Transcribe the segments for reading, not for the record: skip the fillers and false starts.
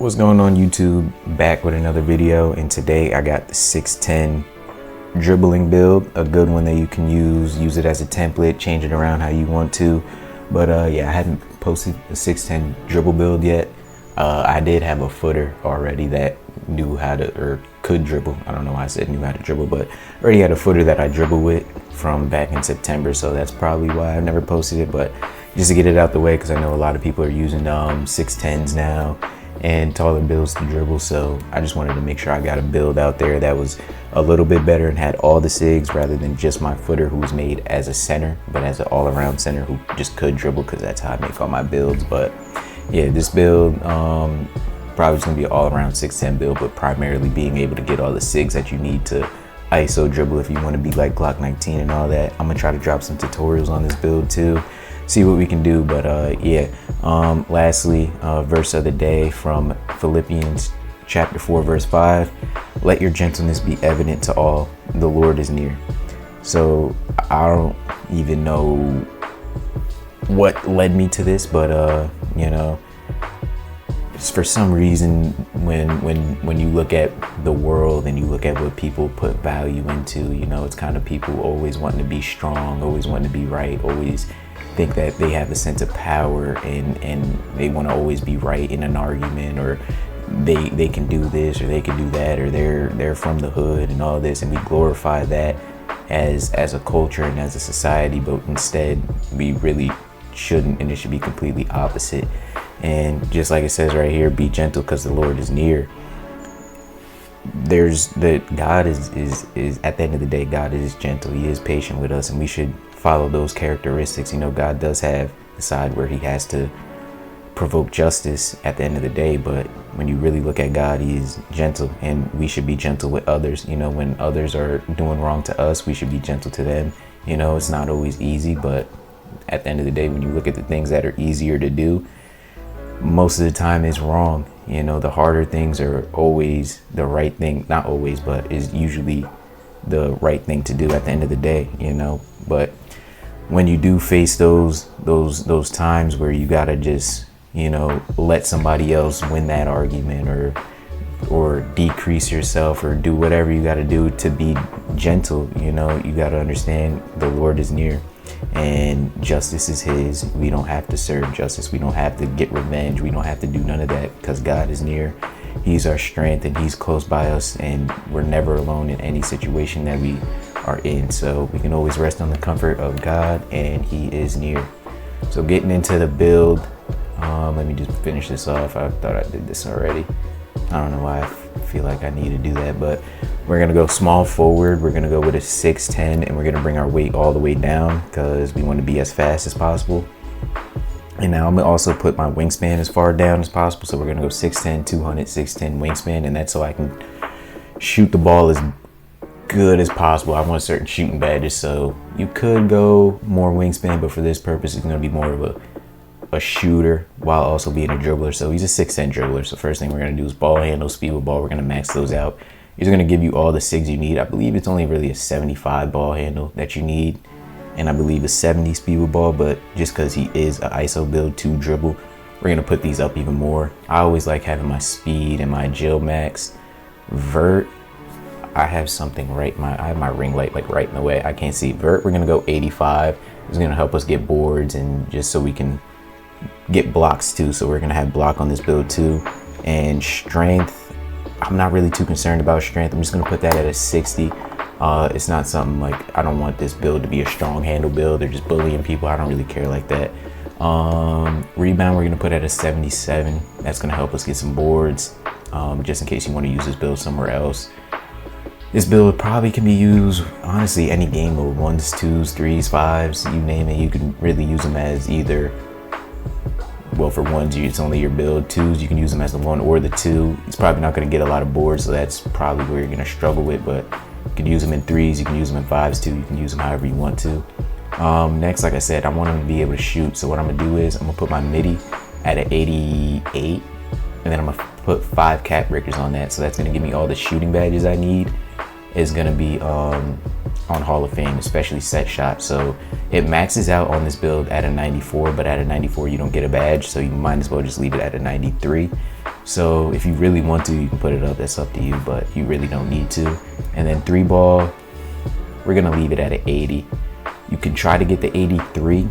What's going on YouTube? Back with another video, and today I got the 610 dribbling build, a good one that you can use it as a template, change it around how you want to. But yeah, I hadn't posted a 610 dribble build yet. I did have a footer already that knew how to, or could dribble. I don't know why I said knew how to dribble, but I already had a footer that I dribble with from back in September, so that's probably why I've never posted it. But just to get it out the way, because I know a lot of people are using 610s now and taller builds to dribble, so I just wanted to make sure I got a build out there that was a little bit better and had all the SIGs rather than just my footer, who was made as a center but as an all-around center who just could dribble, because that's how I make all my builds. But yeah, this build probably just gonna be an all-around 610 build, but primarily being able to get all the SIGs that you need to ISO dribble if you want to be like Glock 19 and all that. I'm gonna try to drop some tutorials on this build too, see what we can do. But yeah, lastly, verse of the day from Philippians chapter 4 verse 5: let your gentleness be evident to all, the Lord is near. So I don't even know what led me to this, but you know, for some reason when you look at the world and you look at what people put value into, you know, it's kind of people always wanting to be strong, always wanting to be right, always think that they have a sense of power, and they want to always be right in an argument, or they can do this or they can do that, or they're from the hood and all this, and we glorify that as a culture and as a society. But instead we really shouldn't, and it should be completely opposite. And just like it says right here, be gentle because the Lord is near. God is at the end of the day, God is gentle. He is patient with us, and we should follow those characteristics. You know, God does have the side where he has to provoke justice at the end of the day, but when you really look at God, he is gentle, and we should be gentle with others. You know, when others are doing wrong to us, we should be gentle to them. You know, it's not always easy, but at the end of the day, when you look at the things that are easier to do, most of the time it's wrong. You know, the harder things are always the right thing, not always, but is usually the right thing to do at the end of the day, you know. But when you do face those times where you gotta just, you know, let somebody else win that argument, or decrease yourself, or do whatever you got to do to be gentle, you know, you got to understand the Lord is near, and justice is his. We don't have to serve justice. We don't have to get revenge. We don't have to do none of that, because God is near. He's our strength, and he's close by us, and we're never alone in any situation that we are in. So we can always rest on the comfort of God, and he is near. So getting into the build, let me just finish this off. I thought I did this already. I don't know why I feel like I need to do that, but we're gonna go small forward. We're gonna go with a 610, and we're gonna bring our weight all the way down because we want to be as fast as possible. And now I'm gonna also put my wingspan as far down as possible. So we're gonna go 610, 200, 610 wingspan, and that's so I can shoot the ball as good as possible. I want certain shooting badges, so you could go more wingspan, but for this purpose, it's gonna be more of a shooter while also being a dribbler. So he's a 610 dribbler. So first thing we're going to do is ball handle, speed with ball. We're going to max those out. He's going to give you all the SIGs you need. I believe it's only really a 75 ball handle that you need, and I believe a 70 speed with ball, but just because he is an ISO build to dribble, we're going to put these up even more. I always like having my speed and my agile max. Vert, I have something right, I have my ring light like right in the way, I can't see. Vert, we're going to go 85. It's going to help us get boards, and just so we can get blocks too. So we're gonna have block on this build too. And strength, I'm not really too concerned about strength. I'm just gonna put that at a 60. It's not something like, I don't want this build to be a strong handle build or just bullying people. I don't really care like that. Rebound, we're gonna put at a 77. That's gonna help us get some boards, just in case you want to use this build somewhere else. This build probably can be used, honestly, any game mode: 1s, 2s, 3s, 5s, you name it. You can really use them as either, well, for 1s, it's only your build. 2s, you can use them as the 1 or the 2. It's probably not going to get a lot of boards, so that's probably where you're going to struggle with, but you can use them in 3s, you can use them in 5s too. You can use them however you want to. Next, like I said, I want them to be able to shoot. So what I'm going to do is I'm going to put my midi at an 88, and then I'm going to put 5 cap breakers on that. So that's going to give me all the shooting badges I need. It's going to be on Hall of Fame, especially set shot. So it maxes out on this build at a 94, but at a 94 you don't get a badge, so you might as well just leave it at a 93. So if you really want to, you can put it up. That's up to you, but you really don't need to. And then 3-ball, we're gonna leave it at an 80. You can try to get the 83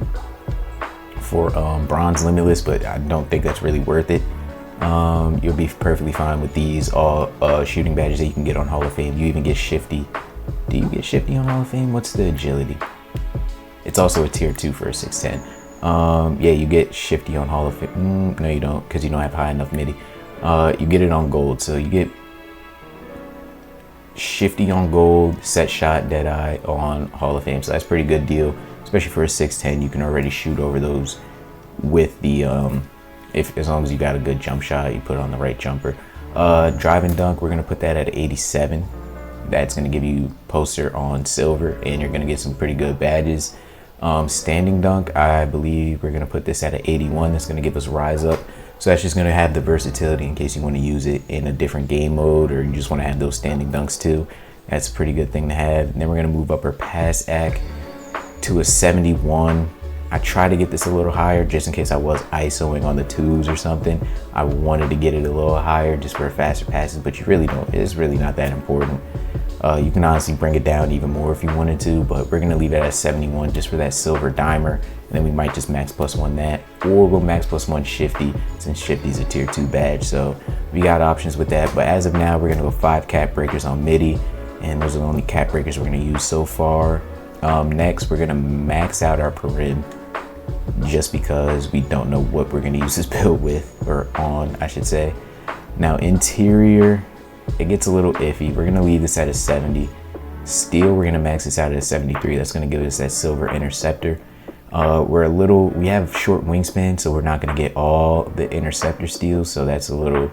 for bronze limitless, but I don't think that's really worth it. You'll be perfectly fine with these all shooting badges that you can get on Hall of Fame. You even get shifty. Do you get shifty on Hall of Fame? What's the agility? It's also a tier 2 for a 610. Yeah, you get shifty on Hall of Fame. No, you don't, because you don't have high enough MIDI. You get it on gold, so you get shifty on gold, set shot, dead eye on Hall of Fame. So that's a pretty good deal, especially for a 610. You can already shoot over those with the as long as you got a good jump shot, you put it on the right jumper. Drive and dunk, we're gonna put that at 87. That's gonna give you poster on silver, and you're gonna get some pretty good badges. Standing dunk, I believe we're gonna put this at an 81. That's gonna give us rise up. So that's just gonna have the versatility in case you wanna use it in a different game mode, or you just wanna have those standing dunks too. That's a pretty good thing to have. And then we're gonna move up our pass act to a 71. I tried to get this a little higher just in case I was ISOing on the 2s or something. I wanted to get it a little higher just for faster passes, but you really don't. It's really not that important. You can honestly bring it down even more if you wanted to, but we're gonna leave it at 71 just for that silver dimer. And then we might just max +1 that, or we'll max +1 shifty, since shifty's a tier 2 badge. So we got options with that, but as of now, we're gonna go 5 cap breakers on MIDI, and those are the only cap breakers we're gonna use so far. Next, we're gonna max out our parim, just because we don't know what we're gonna use this build with, or on, I should say. Now interior, it gets a little iffy. We're gonna leave this at a 70. Steel, we're gonna max this out at a 73. That's gonna give us that silver interceptor. We have short wingspan, so we're not gonna get all the interceptor steals, so that's a little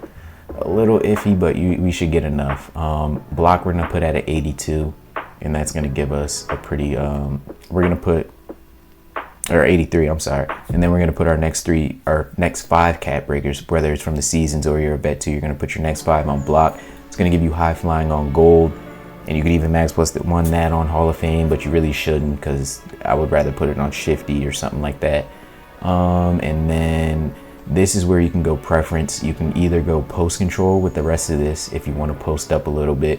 iffy, but we should get enough. Block, we're gonna put at an 82, and that's gonna give us a pretty, we're gonna put, or 83, I'm sorry. And then we're gonna put our next 5 cap breakers, whether it's from the seasons or you're a vet 2, you're gonna put your next 5 on block. It's gonna give you high flying on gold, and you could even max +1 that on Hall of Fame, but you really shouldn't, because I would rather put it on shifty or something like that. And then this is where you can go preference. You can either go post control with the rest of this if you want to post up a little bit,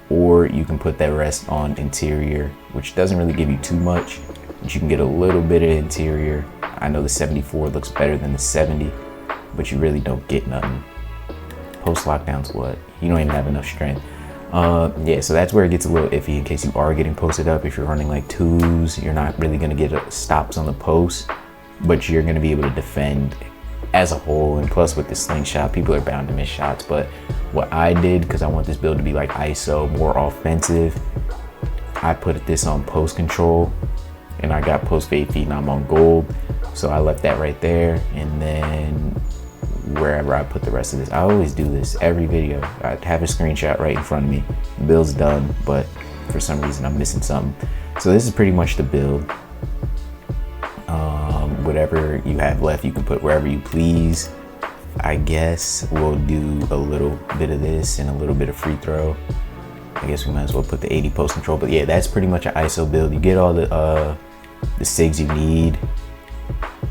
or you can put that rest on interior, which doesn't really give you too much, but you can get a little bit of interior. I know the 74 looks better than the 70, but you really don't get nothing. Post lockdown's what? You don't even have enough strength. Yeah, so that's where it gets a little iffy in case you are getting posted up. If you're running like 2s, you're not really gonna get stops on the post, but you're gonna be able to defend as a whole. And plus with the slingshot, people are bound to miss shots. But what I did, because I want this build to be like ISO, more offensive, I put this on post control, and I got post fade feet, and I'm on gold, so I left that right there. And then wherever I put the rest of this, I always do this every video. I have a screenshot right in front of me. The build's done, but for some reason I'm missing something. So this is pretty much the build. Whatever you have left, you can put wherever you please. I guess we'll do a little bit of this and a little bit of free throw. I guess we might as well put the 80 post control, but yeah, that's pretty much an ISO build. You get all the SIGs you need.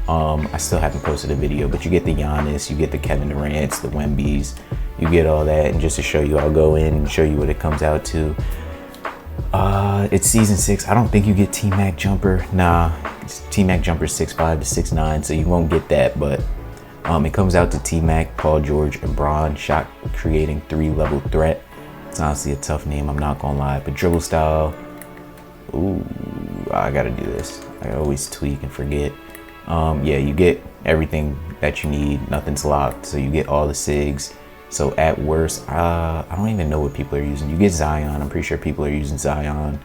I still haven't posted a video, but you get the Giannis, you get the Kevin Durant's, the Wembys, you get all that. And just to show you, I'll go in and show you what it comes out to. It's season 6. I don't think you get T-Mac jumper. Nah, T-Mac jumper 6'5" to 6'9", so you won't get that, but it comes out to T-Mac, Paul George, and Bron, shot creating 3-level threat. It's honestly a tough name, I'm not gonna lie, but dribble style, ooh, I gotta do this. I always tweak and forget. Yeah, you get everything that you need, nothing's locked, so you get all the SIGs. So at worst, I don't even know what people are using. You get Zion, I'm pretty sure people are using Zion.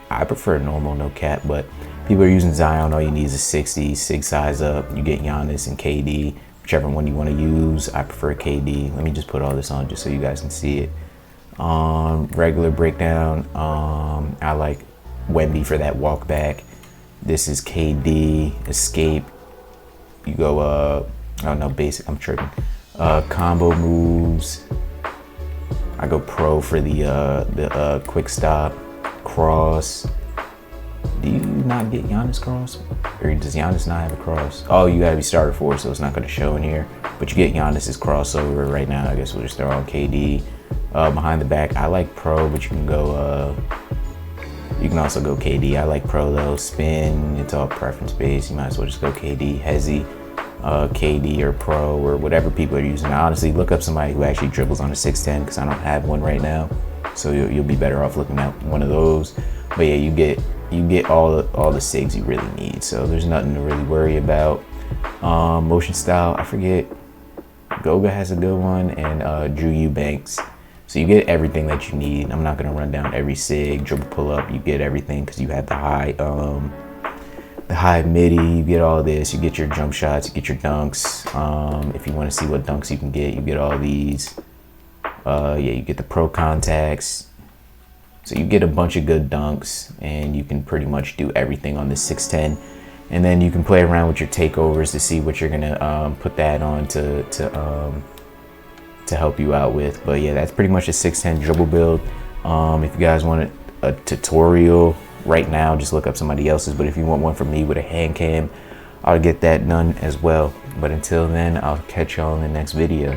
I prefer normal, no cap, but people are using Zion. All you need is a 60, SIG size up. You get Giannis and KD, whichever one you want to use. I prefer KD. Let me just put all this on just so you guys can see it. Regular breakdown, I like Wemby for that walk back. This is KD, escape. You go, oh no, basic, I'm tripping. Combo moves. I go pro for the quick stop, cross. Do you not get Giannis cross? Or does Giannis not have a cross? Oh, you gotta be starter 4, so it's not gonna show in here. But you get Giannis's crossover right now. I guess we'll just throw on KD. Behind the back, I like Pro, but you can go. You can also go KD. I like Pro though. Spin, it's all preference based. You might as well just go KD. Hezzy, KD or Pro or whatever people are using. Now, honestly, look up somebody who actually dribbles on a 6'10" because I don't have one right now. So you'll be better off looking at one of those. But yeah, you get all the SIGs you really need. So there's nothing to really worry about. Motion style, I forget. Goga has a good one, and Drew Eubanks. So you get everything that you need. I'm not gonna run down every SIG, dribble, pull up. You get everything because you have the high midi. You get all this. You get your jump shots. You get your dunks. If you want to see what dunks you can get, you get all these. Yeah, you get the pro contacts. So you get a bunch of good dunks, and you can pretty much do everything on the 6'10". And then you can play around with your takeovers to see what you're gonna put that on to help you out with. But yeah, that's pretty much a 6'10" dribble build. If you guys want a tutorial right now, just look up somebody else's. But if you want one from me with a hand cam, I'll get that done as well. But until then, I'll catch y'all in the next video.